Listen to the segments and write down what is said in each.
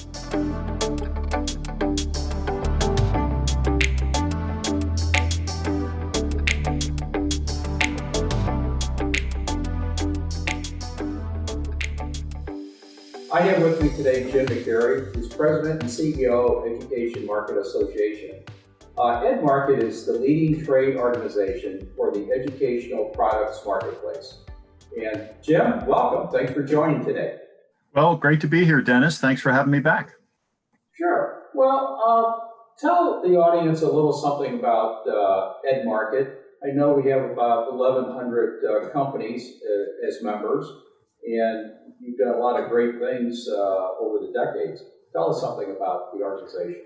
I have with me today Jim McGarry, who's President and CEO of Education Market Association. EDmarket is the leading trade organization for the educational products marketplace. And Jim, welcome. Thanks for joining today. Well, great to be here, Dennis. Thanks for having me back. Sure. Well, tell the audience a little something about EDmarket. I know we have about 1,100 companies as members, and you've done a lot of great things over the decades. Tell us something about the organization.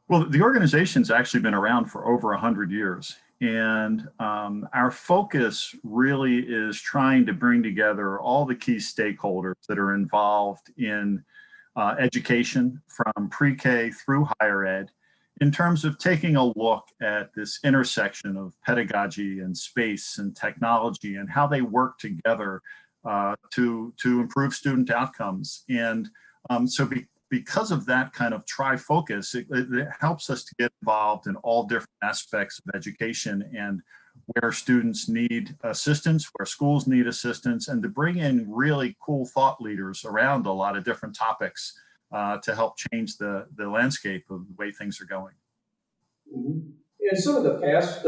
Well, the organization's actually been around for over 100 years. And our focus really is trying to bring together all the key stakeholders that are involved in education from pre-K through higher ed, in terms of taking a look at this intersection of pedagogy and space and technology and how they work together to improve student outcomes. And because of that kind of tri-focus, it helps us to get involved in all different aspects of education and where students need assistance, where schools need assistance, and to bring in really cool thought leaders around a lot of different topics to help change the landscape of the way things are going. Mm-hmm. In some of the past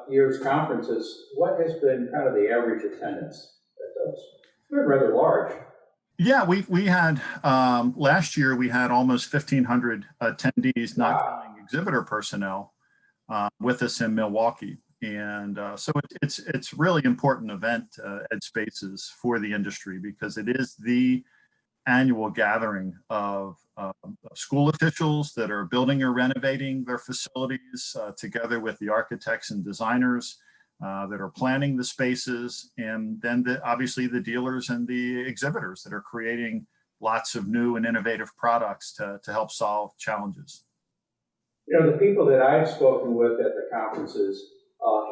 year's conferences, what has been kind of the average attendance at those? It's been rather large. Yeah, we had, last year we had almost 1,500 attendees, not counting exhibitor personnel, with us in Milwaukee. And so it's really important event, Edspaces, for the industry, because it is the annual gathering of school officials that are building or renovating their facilities, together with the architects and designers that are planning the spaces, and then obviously the dealers and the exhibitors that are creating lots of new and innovative products to help solve challenges. You know, the people that I've spoken with at the conferences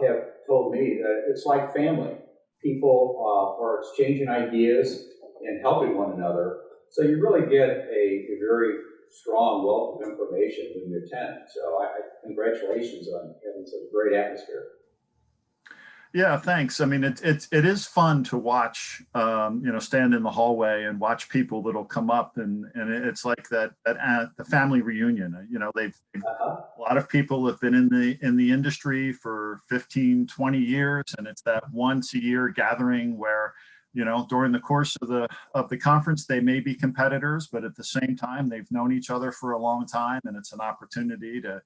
have told me that it's like family. People are exchanging ideas and helping one another. So you really get a very strong wealth of information when you attend. So congratulations on having such a great atmosphere. Yeah, thanks. I mean, it is fun to watch, stand in the hallway and watch people that'll come up, and it's like that the family reunion. You know, a lot of people have been in the industry for 15, 20 years, and it's that once a year gathering where, you know, during the course of the conference, they may be competitors, but at the same time, they've known each other for a long time, and it's an opportunity to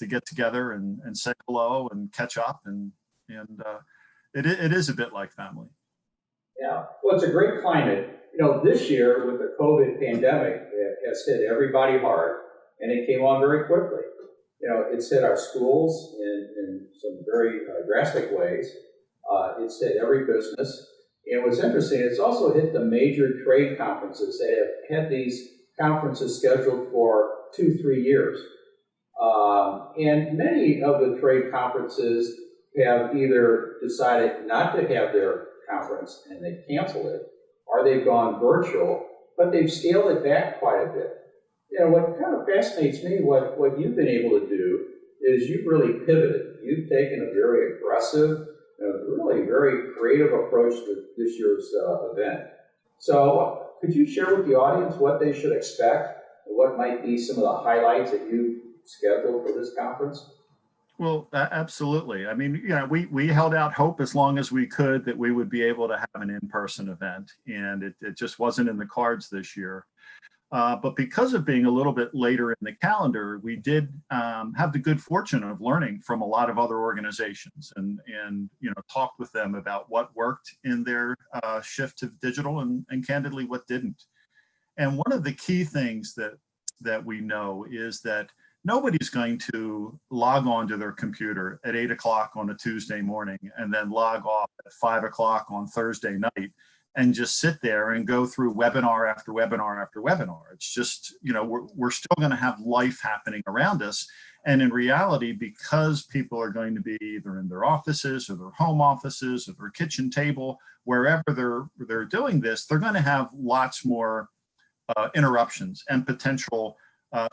get together and say hello and catch up, and it is a bit like family. Yeah, well, it's a great climate. You know, this year with the COVID pandemic, it has hit everybody hard, and it came on very quickly. You know, it's hit our schools in some very drastic ways. It's hit every business. And what's interesting, it's also hit the major trade conferences that have had these conferences scheduled for 2-3 years. And many of the trade conferences have either decided not to have their conference and they canceled it, or they've gone virtual, but they've scaled it back quite a bit. You know, what kind of fascinates me, what you've been able to do is you've really pivoted. You've taken a very aggressive, really very creative approach to this year's event. So could you share with the audience what they should expect and what might be some of the highlights that you've scheduled for this conference? Well, absolutely. I mean, we held out hope as long as we could that we would be able to have an in-person event, and it just wasn't in the cards this year. But because of being a little bit later in the calendar, we did have the good fortune of learning from a lot of other organizations and talked with them about what worked in their shift to digital and candidly what didn't. And one of the key things that we know is that nobody's going to log on to their computer at 8 o'clock on a Tuesday morning and then log off at 5 o'clock on Thursday night and just sit there and go through webinar after webinar after webinar. It's just, we're still going to have life happening around us. And in reality, because people are going to be either in their offices or their home offices or their kitchen table, wherever they're doing this, they're going to have lots more interruptions and potential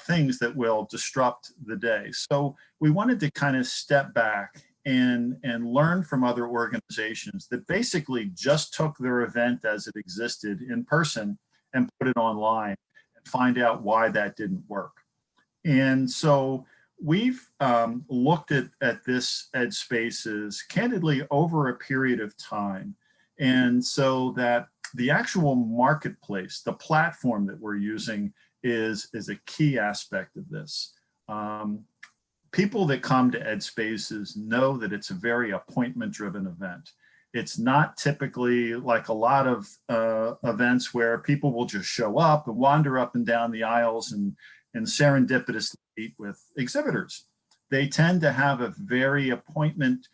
things that will disrupt the day. So we wanted to kind of step back and learn from other organizations that basically just took their event as it existed in person and put it online and find out why that didn't work. And so we've looked at this Edspaces candidly over a period of time. And so that the actual marketplace, the platform that we're using is a key aspect of this. People that come to Edspaces know that it's a very appointment-driven event. It's not typically like a lot of events where people will just show up and wander up and down the aisles and serendipitously meet with exhibitors. They tend to have a very appointment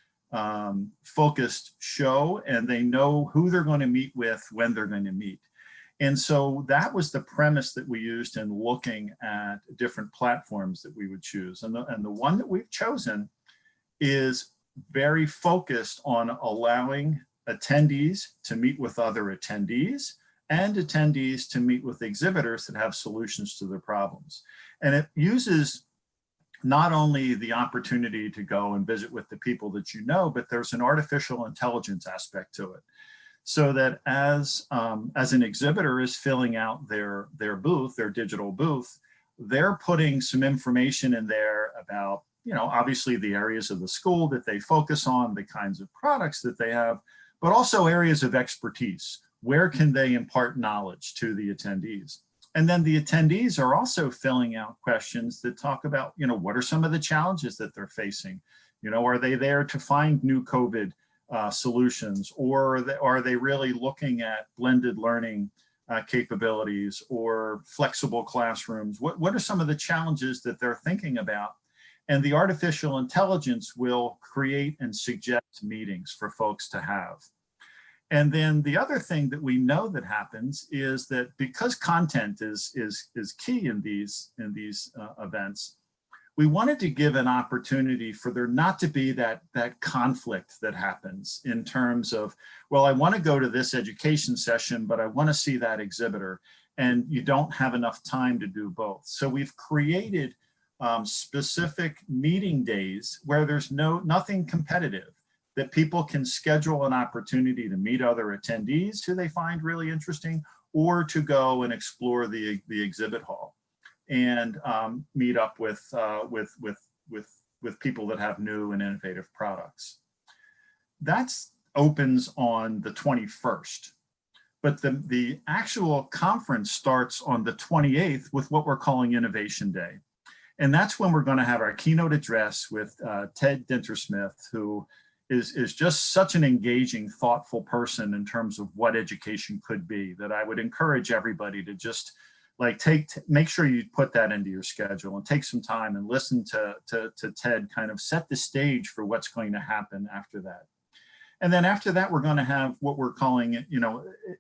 focused show, and they know who they're going to meet with when they're going to meet. And so that was the premise that we used in looking at different platforms that we would choose. And the one that we've chosen is very focused on allowing attendees to meet with other attendees and attendees to meet with exhibitors that have solutions to their problems. And it uses not only the opportunity to go and visit with the people that you know, but there's an artificial intelligence aspect to it. So that as an exhibitor is filling out their booth, their digital booth, they're putting some information in there about, obviously the areas of the school that they focus on, the kinds of products that they have, but also areas of expertise. Where can they impart knowledge to the attendees? And then the attendees are also filling out questions that talk about, what are some of the challenges that they're facing? Are they there to find new COVID solutions, or are they really looking at blended learning capabilities or flexible classrooms? What are some of the challenges that they're thinking about? And the artificial intelligence will create and suggest meetings for folks to have. And then the other thing that we know that happens is that because content is key in these events, we wanted to give an opportunity for there not to be that conflict that happens in terms of, well, I want to go to this education session, but I want to see that exhibitor, and you don't have enough time to do both. So we've created specific meeting days where there's nothing competitive, that people can schedule an opportunity to meet other attendees who they find really interesting, or to go and explore the exhibit hall and meet up with people that have new and innovative products. That opens on the 21st, but the actual conference starts on the 28th with what we're calling Innovation Day. And that's when we're going to have our keynote address with Ted Dintersmith, who is just such an engaging, thoughtful person in terms of what education could be, that I would encourage everybody to just make sure you put that into your schedule and take some time and listen to Ted kind of set the stage for what's going to happen after that. And then after that, we're going to have what we're calling,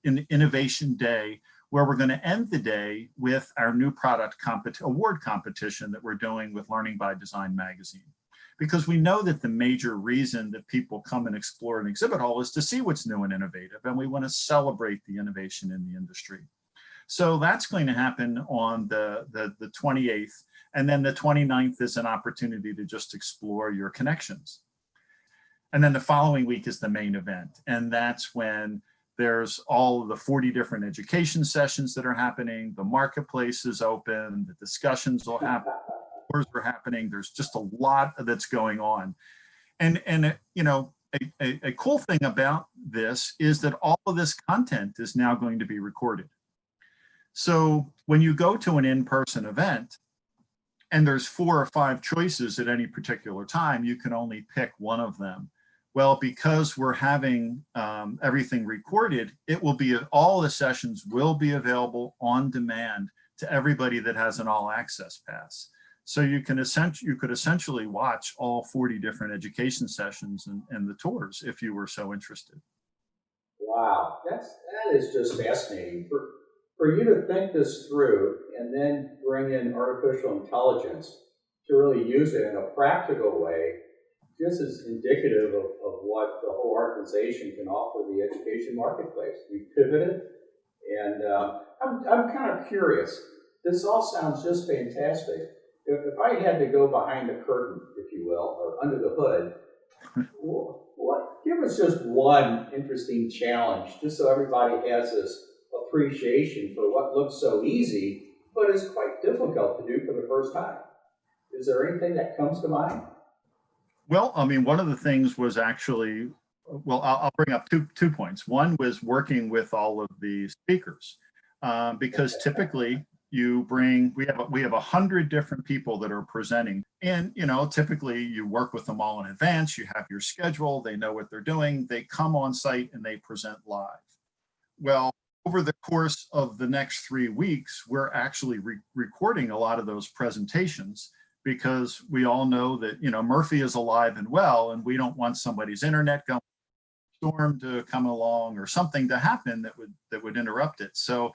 an Innovation Day, where we're going to end the day with our new product award competition that we're doing with Learning by Design magazine. Because we know that the major reason that people come and explore an exhibit hall is to see what's new and innovative, and we want to celebrate the innovation in the industry. So that's going to happen on the 28th, and then the 29th is an opportunity to just explore your connections. And then the following week is the main event, and that's when there's all of the 40 different education sessions that are happening, the marketplace is open, the discussions will happen, tours are happening, there's just a lot that's going on. And a cool thing about this is that all of this content is now going to be recorded. So when you go to an in-person event and there's 4 or 5 choices at any particular time, you can only pick one of them. Well, because we're having everything recorded, all the sessions will be available on demand to everybody that has an all access pass. So you could essentially watch all 40 different education sessions and the tours if you were so interested. Wow, that is just fascinating. For you to think this through and then bring in artificial intelligence to really use it in a practical way, this is indicative of what the whole organization can offer the education marketplace. We pivoted And I'm kind of curious. This all sounds just fantastic. If I had to go behind the curtain, if you will, or under the hood, give us just one interesting challenge, just so everybody has this appreciation for what looks so easy, but is quite difficult to do for the first time. Is there anything that comes to mind? Well, I mean, one of the things was actually, well, I'll bring up two points. One was working with all of the speakers, because typically we have 100 different people that are presenting, and typically you work with them all in advance. You have your schedule, they know what they're doing, they come on site and they present live. Well, over the course of the next 3 weeks, we're actually recording a lot of those presentations, because we all know that Murphy is alive and well, and we don't want somebody's internet going storm to come along or something to happen that would interrupt it. So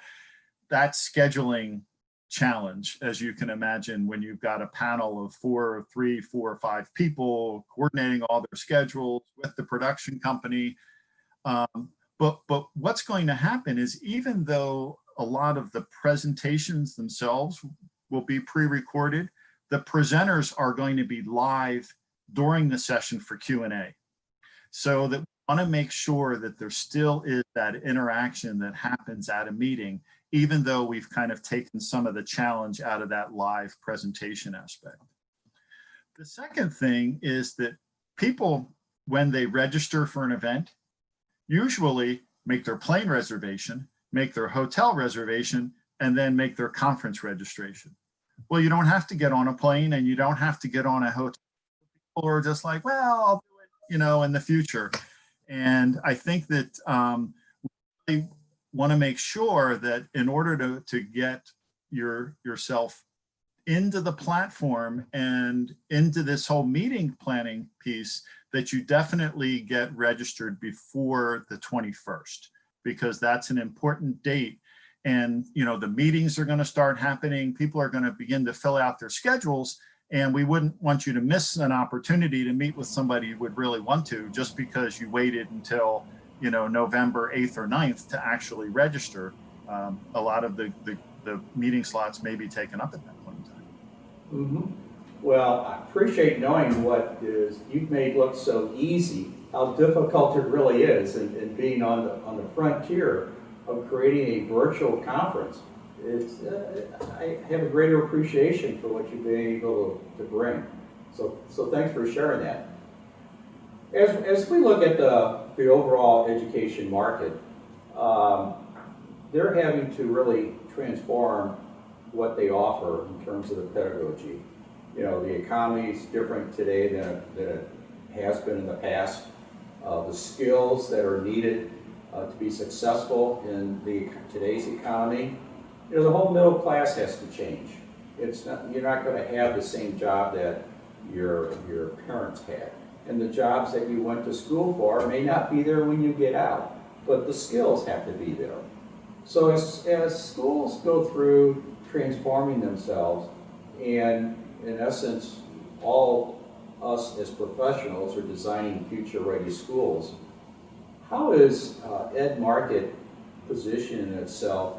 that scheduling challenge, as you can imagine, when you've got a panel of 3, 4, or 5 people coordinating all their schedules with the production company. But what's going to happen is, even though a lot of the presentations themselves will be pre-recorded, the presenters are going to be live during the session for Q&A. So that we want to make sure that there still is that interaction that happens at a meeting, even though we've kind of taken some of the challenge out of that live presentation aspect. The second thing is that people, when they register for an event, usually make their plane reservation, make their hotel reservation, and then make their conference registration. Well, you don't have to get on a plane, and you don't have to get on a hotel. People are just like, well, I'll do it, in the future. And I think that we want to make sure that in order to get yourself into the platform and into this whole meeting planning piece, that you definitely get registered before the 21st, because that's an important date. And the meetings are going to start happening. People are going to begin to fill out their schedules, and we wouldn't want you to miss an opportunity to meet with somebody you would really want to, just because you waited until November 8th or 9th to actually register. A lot of the meeting slots may be taken up at that point in time. Mm-hmm. Well, I appreciate knowing what you've made look so easy, how difficult it really is, and being on the frontier of creating a virtual conference. I have a greater appreciation for what you've been able to bring. So thanks for sharing that. As we look at the overall education market, they're having to really transform what they offer in terms of the pedagogy. The economy is different today than it has been in the past. The skills that are needed to be successful in today's economy, the whole middle class has to change. You're not going to have the same job that your parents had, and the jobs that you went to school for may not be there when you get out, but the skills have to be there. So as schools go through transforming themselves, and in essence, all us as professionals are designing future-ready schools, how is EDmarket positioning itself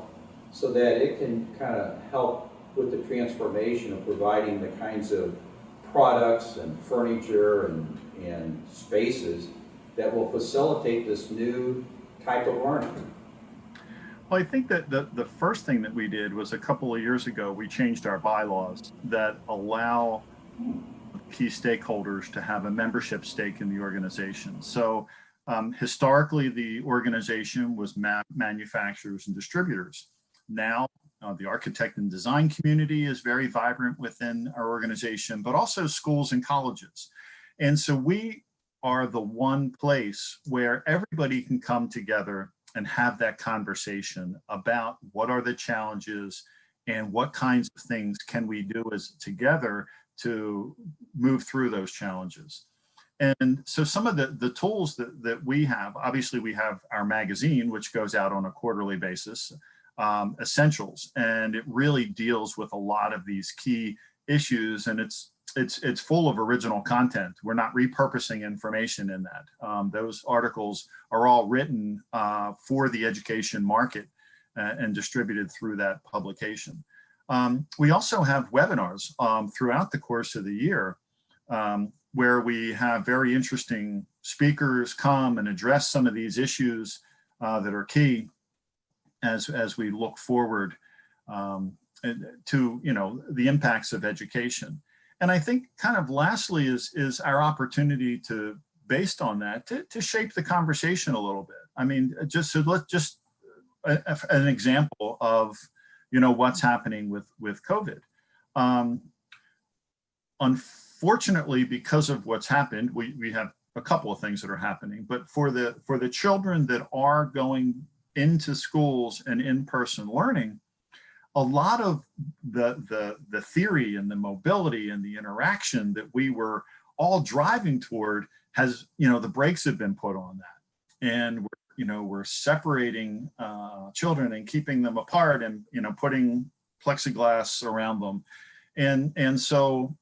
so that it can kind of help with the transformation of providing the kinds of products and furniture and spaces that will facilitate this new type of learning? Well, I think that the first thing that we did was, a couple of years ago, we changed our bylaws that allow key stakeholders to have a membership stake in the organization. So historically, the organization was manufacturers and distributors. Now, the architect and design community is very vibrant within our organization, but also schools and colleges. And so we are the one place where everybody can come together and have that conversation about what are the challenges and what kinds of things can we do together to move through those challenges. And so some of the tools that we have, obviously we have our magazine, which goes out on a quarterly basis, Essentials, and it really deals with a lot of these key issues, and it's full of original content. We're not repurposing information in that. Those articles are all written for the education market, and distributed through that publication. We also have webinars throughout the course of the year where we have very interesting speakers come and address some of these issues that are key as we look forward to the impacts of education. And I think kind of lastly is our opportunity to, based on that, to shape the conversation a little bit. I mean, just an example of what's happening with COVID. Unfortunately, because of what's happened, we have a couple of things that are happening. But for the children that are going into schools and in-person learning, a lot of the theory and the mobility and the interaction that we were all driving toward has, the brakes have been put on that. And we're separating children and keeping them apart and, putting plexiglass around them. And so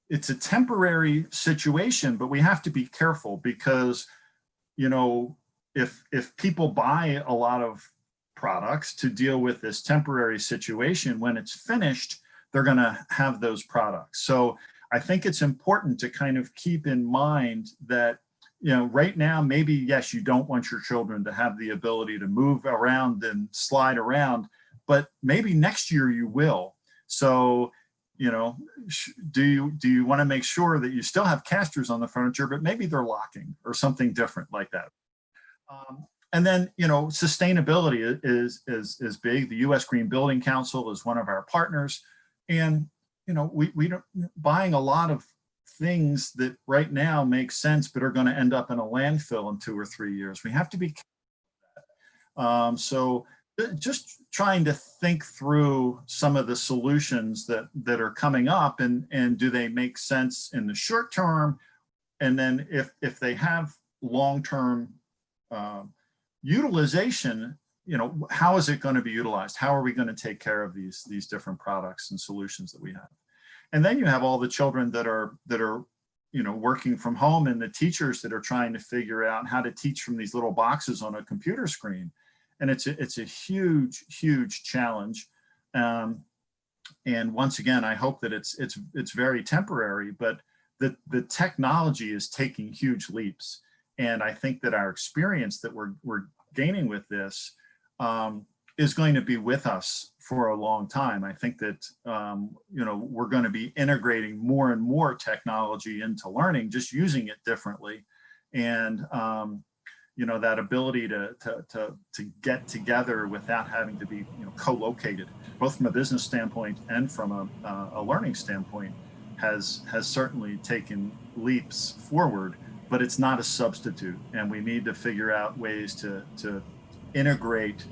it's a temporary situation, but we have to be careful because, if people buy a lot of products to deal with this temporary situation, when it's finished, they're going to have those products. So I think it's important to kind of keep in mind that, right now, maybe, yes, you don't want your children to have the ability to move around and slide around, but maybe next year you will. So, do you want to make sure that you still have casters on the furniture, but maybe they're locking or something different like that? And then, sustainability is big. The U.S. Green Building Council is one of our partners. And, we don't buying a lot of things that right now make sense, but are going to end up in a landfill in 2 or 3 years. We have to be careful. So just trying to think through some of the solutions that are coming up and do they make sense in the short term? And then if they have long-term utilization, how is it going to be utilized? How are we going to take care of these different products and solutions that we have? And then you have all the children that are working from home, and the teachers that are trying to figure out how to teach from these little boxes on a computer screen. And it's a huge challenge. And once again, I hope that it's very temporary, but the technology is taking huge leaps. And I think that our experience that we're gaining with this is going to be with us for a long time. I think that, we're going to be integrating more and more technology into learning, just using it differently. And, that ability to get together without having to be, co-located, both from a business standpoint and from a learning standpoint, has certainly taken leaps forward, but it's not a substitute. And we need to figure out ways to integrate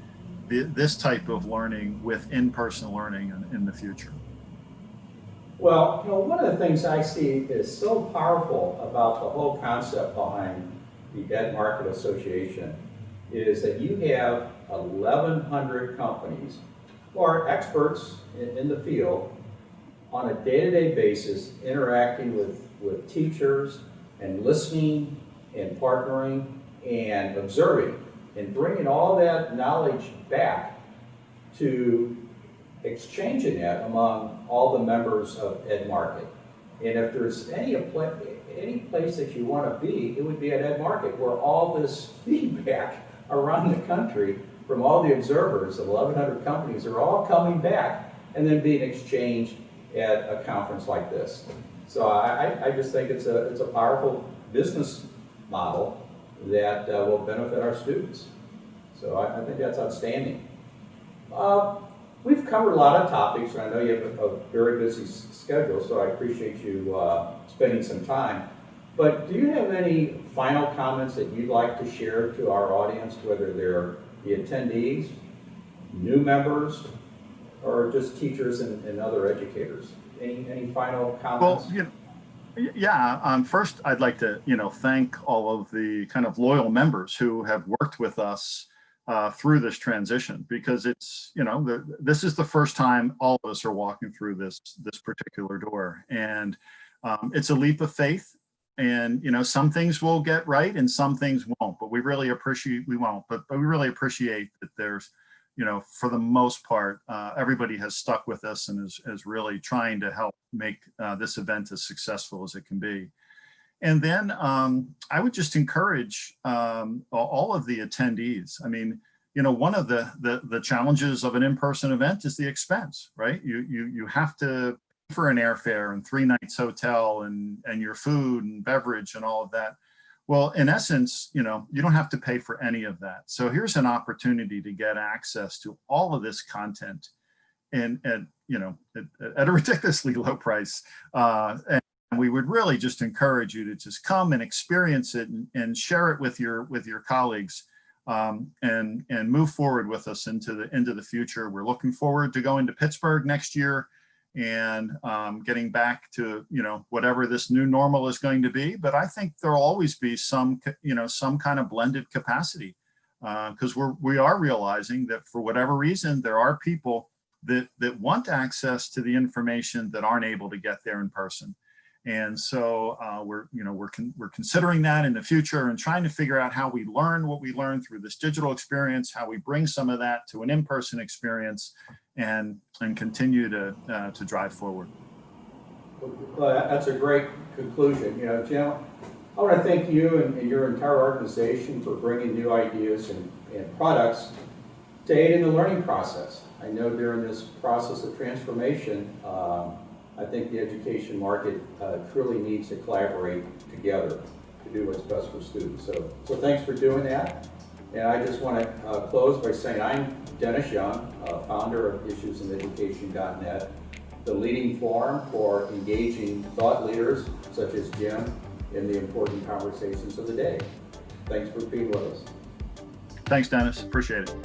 this type of learning with in-person learning in the future. Well, one of the things I see is so powerful about the whole concept behind the EDmarket Association is that you have 1,100 companies who are experts in the field on a day-to-day basis, interacting with teachers and listening and partnering and observing and bringing all that knowledge back to exchanging that among all the members of EDmarket. And if there's any place that you want to be, it would be at EDmarket, where all this feedback around the country from all the observers of 1,100 companies are all coming back and then being exchanged at a conference like this. So I just think it's a powerful business model that will benefit our students. So I think that's outstanding. We've covered a lot of topics, and I know you have a very busy schedule, so I appreciate you spending some time. But do you have any final comments that you'd like to share to our audience, whether they're the attendees, new members, or just teachers and other educators? Any final comments? Well, yeah. First, I'd like to thank all of the kind of loyal members who have worked with us through this transition, because it's this is the first time all of us are walking through this particular door, and it's a leap of faith. And, some things will get right and some things won't, but we really appreciate that there's, for the most part, everybody has stuck with us and is really trying to help make this event as successful as it can be. And then I would just encourage all of the attendees. I mean, one of the challenges of an in-person event is the expense, right? You have to pay for an airfare and 3 nights hotel and your food and beverage and all of that. Well, in essence, you don't have to pay for any of that. So here's an opportunity to get access to all of this content and at a ridiculously low price. And we would really just encourage you to just come and experience it and share it with your colleagues, and move forward with us into the future. We're looking forward to going to Pittsburgh next year and getting back to whatever this new normal is going to be. But I think there'll always be some kind of blended capacity, because we are realizing that for whatever reason there are people that want access to the information that aren't able to get there in person. And so we're considering that in the future and trying to figure out how we learn what we learned through this digital experience, how we bring some of that to an in-person experience, and continue to drive forward. Well, that's a great conclusion. Jim, I want to thank you and your entire organization for bringing new ideas and products to aid in the learning process. I know during this process of transformation, I think the education market truly needs to collaborate together to do what's best for students. So thanks for doing that. And I just want to close by saying I'm Dennis Young, founder of issuesineducation.net, the leading forum for engaging thought leaders such as Jim in the important conversations of the day. Thanks for being with us. Thanks, Dennis. Appreciate it.